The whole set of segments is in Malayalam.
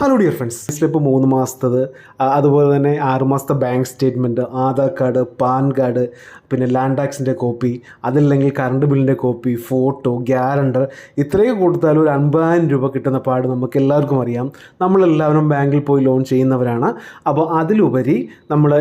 ഹലോ ഡിയർ ഫ്രണ്ട്സ്, സ്ലിപ്പ് 3 മാസത്തത്, അതുപോലെ തന്നെ 6 മാസത്തെ bank statement, Aadhaar card, pan card, പിന്നെ ലാൻഡ് ടാക്സിൻ്റെ കോപ്പി, അതല്ലെങ്കിൽ കറണ്ട് ബില്ലിൻ്റെ കോപ്പി, ഫോട്ടോ, ഗ്യാരണ്ടർ, ഇത്രയും കൊടുത്താൽ ഒരു 50,000 രൂപ കിട്ടുന്ന പാട് നമുക്ക് എല്ലാവർക്കും അറിയാം. നമ്മളെല്ലാവരും ബാങ്കിൽ പോയി ലോൺ ചെയ്യുന്നവരാണ്. അപ്പോൾ അതിലുപരി നമ്മൾ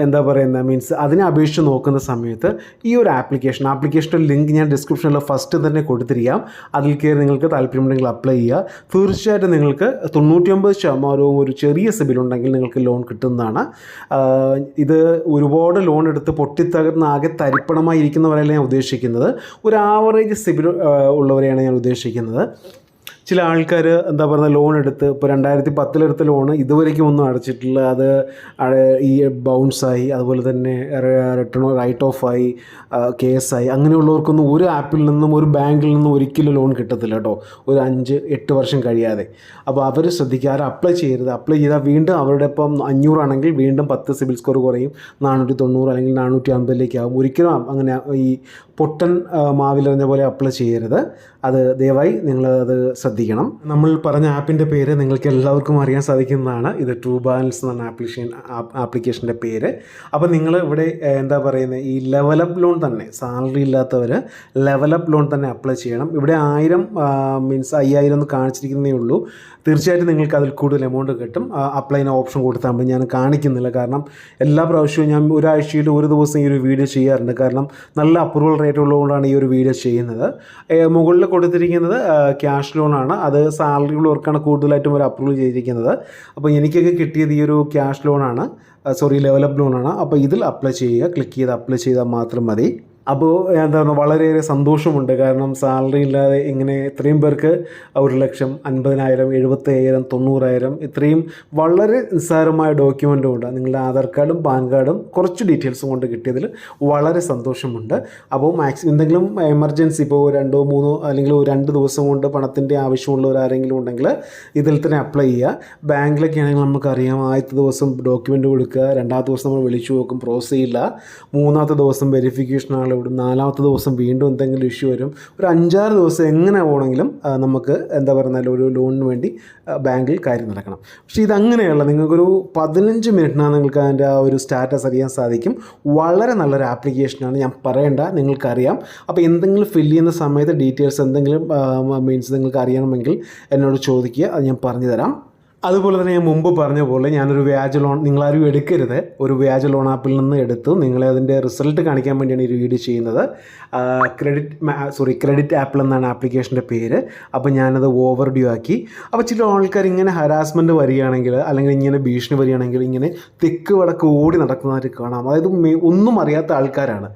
മീൻസ് അതിനെ അപേക്ഷിച്ച് നോക്കുന്ന സമയത്ത് ഈ ഒരു ആപ്ലിക്കേഷൻ്റെ ലിങ്ക് ഞാൻ ഡിസ്ക്രിപ്ഷനിൽ ഫസ്റ്റ് തന്നെ കൊടുത്തിരിക്കാം. അതിൽ കയറി നിങ്ങൾക്ക് താല്പര്യമുണ്ടെങ്കിൽ അപ്ലൈ ചെയ്യുക. തീർച്ചയായിട്ടും നിങ്ങൾക്ക് 99% ഒരു ചെറിയ സിബിലുണ്ടെങ്കിൽ നിങ്ങൾക്ക് ലോൺ കിട്ടുന്നതാണ്. ഇത് ഒരുപാട് ലോൺ എടുത്ത് പൊട്ടിത്തകർന്ന് ആകെ തരിപ്പണമായിരിക്കുന്നവരല്ല ഞാൻ ഉദ്ദേശിക്കുന്നത്. ഒരു ആവറേജ് സിബിൽ ഉള്ളവരെയാണ് ഞാൻ ഉദ്ദേശിക്കുന്നത്. ചില ആൾക്കാർ ലോൺ എടുത്ത് ഇപ്പോൾ 2010 എടുത്ത ലോണ് ഇതുവരേക്കും ഒന്നും അടച്ചിട്ടില്ല. അത് ഈ ബൗൺസായി, അതുപോലെ തന്നെ റിട്ടേൺ റൈറ്റ് ഓഫായി, കേസായി. അങ്ങനെയുള്ളവർക്കൊന്നും ഒരു ആപ്പിൽ നിന്നും ഒരു ബാങ്കിൽ നിന്നും ഒരിക്കലും ലോൺ കിട്ടത്തില്ല കേട്ടോ, ഒരു 5-8 വർഷം കഴിയാതെ. അപ്പോൾ അവർ ശ്രദ്ധിക്കാതെ അപ്ലൈ ചെയ്യരുത്. അപ്ലൈ ചെയ്താൽ വീണ്ടും അവരുടെ ഇപ്പം 500 ആണെങ്കിൽ വീണ്ടും 10 സിബിൽ സ്കോർ കുറയും, 490 അല്ലെങ്കിൽ 450 ആകും. ഒരിക്കലും അങ്ങനെ ഈ പൊട്ടൻ മാവിലെറിഞ്ഞ പോലെ അപ്ലൈ ചെയ്യരുത്. അത് ദയവായി നിങ്ങളത് ശ്രദ്ധിക്കണം. നമ്മൾ പറഞ്ഞ ആപ്പിൻ്റെ പേര് നിങ്ങൾക്ക് എല്ലാവർക്കും അറിയാൻ സാധിക്കുന്നതാണ്. ഇത് ട്രൂ ബാലൻസ് എന്നാണ് ആപ്ലിക്കേഷൻ്റെ പേര്. അപ്പോൾ നിങ്ങൾ ഇവിടെ ഈ ലെവലപ്പ് ലോൺ തന്നെ, സാലറി ഇല്ലാത്തവർ ലെവലപ്പ് ലോൺ തന്നെ അപ്ലൈ ചെയ്യണം. ഇവിടെ 5,000 എന്ന് കാണിച്ചിരിക്കുന്നേ ഉള്ളൂ. തീർച്ചയായിട്ടും നിങ്ങൾക്ക് അതിൽ കൂടുതൽ എമൗണ്ട് കിട്ടും. അപ്ലൈന് ഓപ്ഷൻ കൊടുത്താൽ മതി. ഞാൻ കാണിക്കുന്നില്ല, കാരണം എല്ലാ പ്രാവശ്യവും ഞാൻ ഒരാഴ്ചയിൽ ഒരു ദിവസം ഈ ഒരു വീഡിയോ ചെയ്യാറുണ്ട്. കാരണം നല്ല അപ്രൂവൽ റേറ്റ് ഉള്ളതുകൊണ്ടാണ് ഈ ഒരു വീഡിയോ ചെയ്യുന്നത്. മുകളിൽ കൊടുത്തിരിക്കുന്നത് ക്യാഷ് ലോണാണ്. അത് സാലറി ഉള്ളവർക്കാണ് കൂടുതലായിട്ടും ഒരു അപ്രൂവൽ ചെയ്തിരിക്കുന്നത്. അപ്പോൾ എനിക്കൊക്കെ കിട്ടിയത് ഈ ഒരു ക്യാഷ് ലോണാണ്, ലെവലപ്പ് ലോണാണ്. അപ്പോൾ ഇതിൽ അപ്ലൈ ചെയ്യുക. ക്ലിക്ക് ചെയ്ത് അപ്ലൈ ചെയ്താൽ മാത്രം മതി. അപ്പോൾ വളരെയേറെ സന്തോഷമുണ്ട്. കാരണം സാലറി ഇല്ലാതെ ഇങ്ങനെ ഇത്രയും പേർക്ക് 1,50,000, 50,000, 75,000, 90,000 ഇത്രയും വളരെ നിസ്സാരമായ ഡോക്യുമെൻറ്റും ഉണ്ട്. നിങ്ങളുടെ ആധാർ കാർഡും പാൻ കാർഡും കുറച്ച് ഡീറ്റെയിൽസും കൊണ്ട് കിട്ടിയതിൽ വളരെ സന്തോഷമുണ്ട്. അപ്പോൾ എന്തെങ്കിലും എമർജൻസി, ഇപ്പോൾ 2-3 അല്ലെങ്കിൽ 2 ദിവസം കൊണ്ട് പണത്തിൻ്റെ ആവശ്യമുള്ളവരാരെങ്കിലും ഉണ്ടെങ്കിൽ ഇതിൽ തന്നെ അപ്ലൈ ചെയ്യുക. ബാങ്കിലൊക്കെ ആണെങ്കിൽ നമുക്കറിയാം, ആദ്യത്തെ ദിവസം ഡോക്യുമെൻറ്റ് കൊടുക്കുക, 2ാമത്തെ ദിവസം നമ്മൾ വിളിച്ചു നോക്കും, പ്രോസസ് ചെയ്യില്ല, 3ാമത്തെ ദിവസം വെരിഫിക്കേഷൻ ആൾ വിടും, 4ാമത്തെ ദിവസം വീണ്ടും എന്തെങ്കിലും ഇഷ്യൂ വരും. ഒരു 5-6 ദിവസം എങ്ങനെ പോകണമെങ്കിലും നമുക്ക് ഒരു ലോണിന് വേണ്ടി ബാങ്കിൽ കാര്യം നടക്കണം. പക്ഷേ ഇതങ്ങനെയല്ല. നിങ്ങൾക്കൊരു 15 മിനിറ്റിനാണ് നിങ്ങൾക്ക് അതിൻ്റെ ആ ഒരു സ്റ്റാറ്റസ് അറിയാൻ സാധിക്കും. വളരെ നല്ലൊരു ആപ്ലിക്കേഷനാണ്, ഞാൻ പറയേണ്ട, നിങ്ങൾക്കറിയാം. അപ്പോൾ എന്തെങ്കിലും ഫില്ല് ചെയ്യുന്ന സമയത്ത് ഡീറ്റെയിൽസ് എന്തെങ്കിലും നിങ്ങൾക്ക് അറിയണമെങ്കിൽ എന്നോട് ചോദിക്കുക, അത് ഞാൻ പറഞ്ഞു തരാം. അതുപോലെ തന്നെ ഞാൻ മുമ്പ് പറഞ്ഞ പോലെ ഞാനൊരു വ്യാജ ലോൺ നിങ്ങളാരും എടുക്കരുത്. ഒരു വ്യാജ ലോൺ ആപ്പിൽ നിന്ന് എടുത്തു നിങ്ങളെ അതിൻ്റെ റിസൾട്ട് കാണിക്കാൻ വേണ്ടിയാണ് ഈ വീഡിയോ ചെയ്യുന്നത്. ക്രെഡിറ്റ് ആപ്പിൾ എന്നാണ് ആപ്ലിക്കേഷൻ്റെ പേര്. അപ്പോൾ ഞാനത് ഓവർ ഡ്യൂ ആക്കി. അപ്പോൾ ചില ആൾക്കാർ ഇങ്ങനെ ഹരാസ്മെൻറ്റ് വരികയാണെങ്കിൽ, അല്ലെങ്കിൽ ഇങ്ങനെ ഭീഷണി വരികയാണെങ്കിൽ ഇങ്ങനെ തെക്ക് വടക്ക് ഓടി നടക്കുന്നതായിട്ട് കാണാം. അതായത് ഒന്നും അറിയാത്ത ആൾക്കാരാണ്.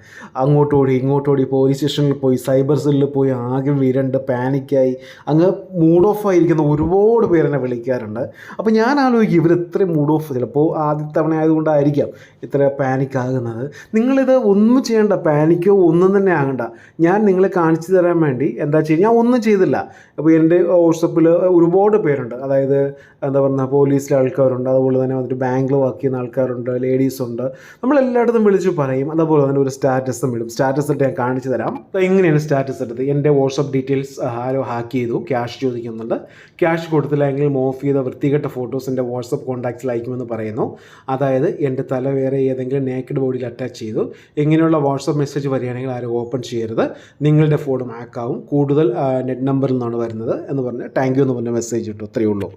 അങ്ങോട്ടോടി ഇങ്ങോട്ടോടി പോലീസ് സ്റ്റേഷനിൽ പോയി, സൈബർ സെല്ലിൽ പോയി, ആകെ വിരണ്ട് പാനിക്കായി അങ്ങ് മൂഡ് ഓഫ് ആയിരിക്കുന്ന ഒരുപാട് പേരെന്നെ വിളിക്കാറുണ്ട്. അപ്പോൾ ഞാൻ ആലോചിക്കും, ഇവർ ഇത്ര മൂഡ് ഓഫ്, ചിലപ്പോൾ ആദ്യത്തെ തവണ ആയതുകൊണ്ടായിരിക്കാം ഇത്ര പാനിക് ആകുന്നത്. നിങ്ങളിത് ഒന്നും ചെയ്യേണ്ട, പാനിക്കോ ഒന്നും തന്നെ ആകണ്ട. ഞാൻ നിങ്ങളെ കാണിച്ചു തരാൻ വേണ്ടി ഞാൻ ഒന്നും ചെയ്തില്ല. അപ്പോൾ എൻ്റെ വാട്സപ്പിൽ ഒരുപാട് പേരുണ്ട്. അതായത് പോലീസിലെ ആൾക്കാരുണ്ട്, അതുപോലെ തന്നെ വന്നിട്ട് ബാങ്കിൽ വർക്ക് ചെയ്യുന്ന ആൾക്കാരുണ്ട്, ലേഡീസുണ്ട്. നമ്മളെല്ലായിടത്തും വിളിച്ച് പറയും. അതുപോലെ തന്നെ ഒരു സ്റ്റാറ്റസും ഇടും. സ്റ്റാറ്റസ് ഇട്ട് ഞാൻ കാണിച്ചു തരാം. എങ്ങനെയാണ് സ്റ്റാറ്റസ് ഇട്ടത്? എൻ്റെ വാട്സപ്പ് ഡീറ്റെയിൽസ് ആരോ ഹാക്ക് ചെയ്തു, ക്യാഷ് ചോദിക്കുന്നുണ്ട്. ക്യാഷ് കൊടുത്തില്ലെങ്കിൽ മോഫ് ചെയ്ത വൃത്തികെട്ട ഫോട്ടോസ് എൻ്റെ വാട്സപ്പ് കോൺടാക്ട്സിൽ അയക്കുമെന്ന് പറയുന്നു. അതായത് എൻ്റെ തല വേറെ ഏതെങ്കിലും നേക്കഡ് ബോഡിയിൽ അറ്റാച്ച് ചെയ്തു. ഇങ്ങനെയുള്ള വാട്സപ്പ് മെസ്സേജ് വരികയാണെങ്കിൽ ആരും ഓപ്പൺ ചെയ്യരുത്, നിങ്ങളുടെ ഫോണും ഹാക്കാവും, കൂടുതൽ നെറ്റ് നമ്പറിൽ നിന്നാണ് വരുന്നത് എന്ന് പറഞ്ഞ് താങ്ക് യു എന്ന് പറഞ്ഞ മെസ്സേജ് ഇട്ടു. അത്രയേ ഉള്ളൂ.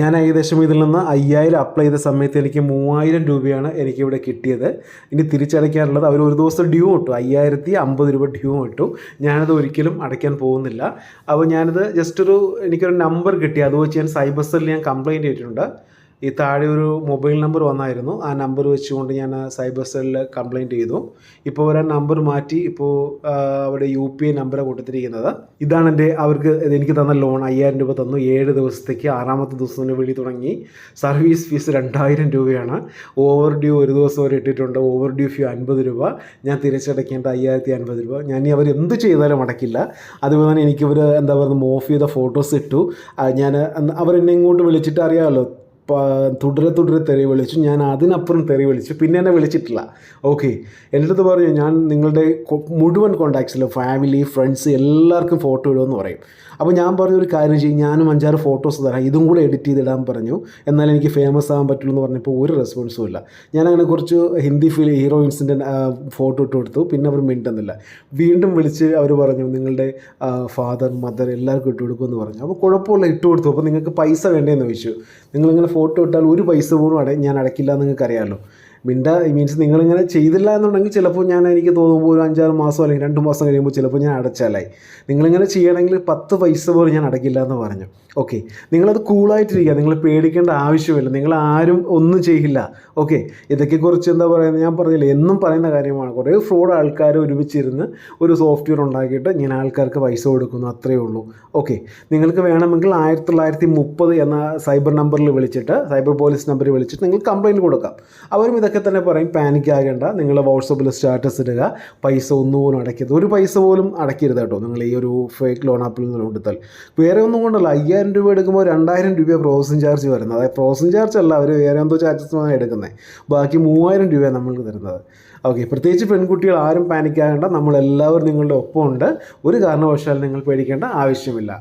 ഞാൻ ഏകദേശം ഇതിൽ നിന്ന് 5,000 അപ്ലൈ ചെയ്ത സമയത്ത് എനിക്ക് 3,000 രൂപയാണ് എനിക്കിവിടെ കിട്ടിയത്. ഇനി തിരിച്ചടയ്ക്കാനുള്ളത് അവർ ഒരു ദിവസം ഡ്യൂ ഇട്ടു, 5,050 രൂപ ഡ്യൂ ഇട്ടു. ഞാനത് ഒരിക്കലും അടയ്ക്കാൻ പോകുന്നില്ല. അപ്പോൾ ഞാനത് എനിക്കൊരു നമ്പർ കിട്ടി. അത് വെച്ച് ഞാൻ സൈബർ സെല്ലിൽ ഞാൻ കംപ്ലയിൻറ്റ് ചെയ്തിട്ടുണ്ട്. ഈ താഴെ ഒരു മൊബൈൽ നമ്പർ വന്നായിരുന്നു. ആ നമ്പർ വെച്ചുകൊണ്ട് ഞാൻ സൈബർ സെല്ലിൽ കംപ്ലയിൻറ്റ് ചെയ്തു. ഇപ്പോൾ ഒരു നമ്പർ മാറ്റി, ഇപ്പോൾ അവിടെ UPI നമ്പറാണ് കൊടുത്തിരിക്കുന്നത്. ഇതാണ് അവർക്ക് എനിക്ക് തന്ന ലോൺ. 5,000 രൂപ തന്നു, 7 ദിവസത്തേക്ക്. 6ാമത്തെ ദിവസം തന്നെ വിളി തുടങ്ങി. സർവീസ് ഫീസ് 2,000 രൂപയാണ്. ഓവർ ഡ്യൂ ഒരു ദിവസം വരെ ഇട്ടിട്ടുണ്ട്. ഓവർ ഡ്യൂ ഫീ 50 രൂപ. ഞാൻ തിരിച്ചടയ്ക്കേണ്ട 5,050 രൂപ. ഞാൻ അവർ എന്ത് ചെയ്താലും അടയ്ക്കില്ല. അതുപോലെ തന്നെ എനിക്കിവർ മോഫ് ചെയ്ത ഫോട്ടോസ് ഇട്ടു. അവരെന്നെ ഇങ്ങോട്ട് വിളിച്ചിട്ട് അറിയാമല്ലോ, തുടരെ തെറി വിളിച്ചു. ഞാൻ അതിനപ്പുറം തെറി വിളിച്ചു. പിന്നെ എന്നെ വിളിച്ചിട്ടില്ല. ഓക്കെ, എൻ്റെ അടുത്ത് പറഞ്ഞു ഞാൻ നിങ്ങളുടെ മുഴുവൻ കോൺടാക്ട്സിലും ഫാമിലി ഫ്രണ്ട്സ് എല്ലാവർക്കും ഫോട്ടോ ഇടുമെന്ന് പറയും. അപ്പോൾ ഞാൻ പറഞ്ഞൊരു കാര്യം ചെയ്യും, ഞാനും 5-6 ഫോട്ടോസ് തരാം, ഇതും കൂടെ എഡിറ്റ് ചെയ്തിടാൻ പറഞ്ഞു, എന്നാലും എനിക്ക് ഫേമസ് ആകാൻ പറ്റുള്ളൂ എന്ന് പറഞ്ഞപ്പോൾ ഒരു റെസ്പോൺസും ഇല്ല. ഞാനങ്ങനെ കുറച്ച് ഹിന്ദി ഹീറോയിൻസിൻ്റെ ഫോട്ടോ ഇട്ട് കൊടുത്തു. പിന്നെ അവർ മിണ്ടുന്നില്ല. വീണ്ടും വിളിച്ച് അവർ പറഞ്ഞു നിങ്ങളുടെ ഫാദർ മദർ എല്ലാവർക്കും ഇട്ട് കൊടുക്കുമെന്ന് പറഞ്ഞു. അപ്പോൾ കുഴപ്പമില്ല, ഇട്ട് കൊടുത്തു. അപ്പോൾ നിങ്ങൾക്ക് പൈസ വേണ്ടതെന്ന് ചോദിച്ചു. നിങ്ങളിങ്ങനെ ഫോട്ടോ ഇട്ടാൽ ഒരു പൈസ പോലും ഞാൻ അടയ്ക്കില്ല എന്ന് നിങ്ങൾക്ക് അറിയാമല്ലോ. മീൻസ് നിങ്ങളിങ്ങനെ ചെയ്തില്ല എന്നുണ്ടെങ്കിൽ ചിലപ്പോൾ എനിക്ക് തോന്നുമ്പോൾ ഒരു 5-6 മാസം അല്ലെങ്കിൽ 2 മാസം കഴിയുമ്പോൾ ചിലപ്പോൾ ഞാൻ അടച്ചാലായി. നിങ്ങളിങ്ങനെ ചെയ്യണമെങ്കിൽ 10 പൈസ പോലും ഞാൻ അടയ്ക്കില്ല എന്ന് പറഞ്ഞു. ഓക്കെ, നിങ്ങളത് കൂളായിട്ടിരിക്കുക, നിങ്ങൾ പേടിക്കേണ്ട ആവശ്യമില്ല, നിങ്ങൾ ആരും ഒന്നും ചെയ്യില്ല. ഓക്കെ, ഇതൊക്കെ കുറിച്ച് എന്താ പറയുന്നത്, ഞാൻ പറഞ്ഞില്ല, എന്നും പറയുന്ന കാര്യമാണ്. കുറേ ഫ്രോഡ് ആൾക്കാർ ഒരുമിച്ചിരുന്ന് ഒരു സോഫ്റ്റ്വെയർ ഉണ്ടാക്കിയിട്ട് ഇങ്ങനെ ആൾക്കാർക്ക് പൈസ കൊടുക്കുന്നു, അത്രയേ ഉള്ളൂ. ഓക്കെ, നിങ്ങൾക്ക് വേണമെങ്കിൽ 1930 എന്ന സൈബർ നമ്പറിൽ വിളിച്ചിട്ട്, സൈബർ പോലീസ് നമ്പറിൽ വിളിച്ചിട്ട് നിങ്ങൾ കംപ്ലയിൻറ്റ് കൊടുക്കാം. അവരും ഇതൊക്കെ തന്നെ പറയും, പാനിക് ആകേണ്ട, നിങ്ങൾ വാട്സപ്പിൽ സ്റ്റാറ്റസ് ഇടുക, പൈസ ഒന്നുപോലും അടയ്ക്കരുത്, ഒരു പൈസ പോലും അടയ്ക്കരുത് കേട്ടോ. നിങ്ങൾ ഈ ഒരു ഫേക്ക് ലോൺ ആപ്പിൽ നിന്ന് ലോൺ എടുത്താൽ വേറെ ഒന്നും കൊണ്ടല്ല, 5000 രൂപ എടുക്കുമ്പോൾ 2000 രൂപ പ്രോസസിങ് ചാർജ് വരുന്നത്. അതായത് പ്രോസസിങ് ചാർജ് അല്ല, അവർ വേറെ എന്തോ ചാർജസ് എടുക്കുന്നത്. ബാക്കി 3000 രൂപയാണ് നമ്മൾക്ക് തരുന്നത്. ഓക്കെ, പ്രത്യേകിച്ച് പെൺകുട്ടികൾ ആരും പാനിക് ആകേണ്ട, നമ്മളെല്ലാവരും നിങ്ങളുടെ ഒപ്പമുണ്ട്. ഒരു കാരണവശാലും നിങ്ങൾ പേടിക്കേണ്ട ആവശ്യമില്ല.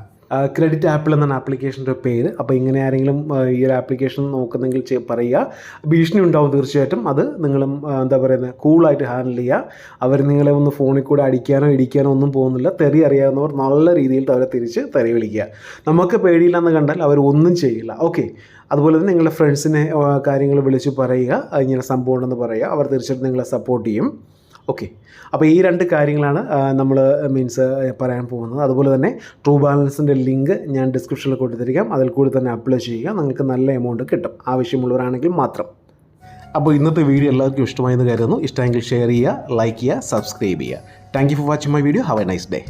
ക്രെഡിറ്റ് ആപ്പിൾ എന്നാണ് ആപ്ലിക്കേഷൻ്റെ പേര്. അപ്പോൾ ഇങ്ങനെ ആരെങ്കിലും ഈ ഒരു ആപ്ലിക്കേഷൻ നോക്കുന്നെങ്കിൽ പറയുക. ഭീഷണി ഉണ്ടാവും തീർച്ചയായിട്ടും. അത് നിങ്ങളും എന്താ പറയുന്നത്, കൂളായിട്ട് ഹാൻഡിൽ ചെയ്യുക. അവർ നിങ്ങളെ ഒന്ന് ഫോണിൽ കൂടെ അടിക്കാനോ ഇടിക്കാനോ ഒന്നും പോകുന്നില്ല. തെറി അറിയാവുന്നവർ നല്ല രീതിയിൽ അവരെ തിരിച്ച് തെറി വിളിക്കുക. നമുക്ക് പേടിയില്ലെന്ന് കണ്ടാൽ അവർ ഒന്നും ചെയ്യില്ല. ഓക്കെ, അതുപോലെ തന്നെ നിങ്ങളുടെ ഫ്രണ്ട്സിനെ കാര്യങ്ങൾ വിളിച്ച് പറയുക, ഇങ്ങനെ സംഭവം ഉണ്ടെന്ന് പറയുക. അവർ തീർച്ചയായിട്ടും നിങ്ങളെ സപ്പോർട്ട് ചെയ്യും. ഓക്കെ, അപ്പോൾ ഈ 2 കാര്യങ്ങളാണ് നമ്മൾ പറയാൻ പോകുന്നത്. അതുപോലെ തന്നെ ട്രൂ ബാലൻസിൻ്റെ ലിങ്ക് ഞാൻ ഡിസ്ക്രിപ്ഷനിൽ കൊടുത്തിരിക്കാം. അതിൽ കൂടി തന്നെ അപ്ലൈ ചെയ്യുക, നിങ്ങൾക്ക് നല്ല എമൗണ്ട് കിട്ടും, ആവശ്യമുള്ളവരാണെങ്കിൽ മാത്രം. അപ്പോൾ ഇന്നത്തെ വീഡിയോ എല്ലാവർക്കും ഇഷ്ടമായെന്ന് കരുതുന്നു. ഇഷ്ടമെങ്കിൽ ഷെയർ ചെയ്യുക, ലൈക്ക് ചെയ്യുക, സബ്സ്ക്രൈബ് ചെയ്യുക. Thank you for watching my video. Have A nice day.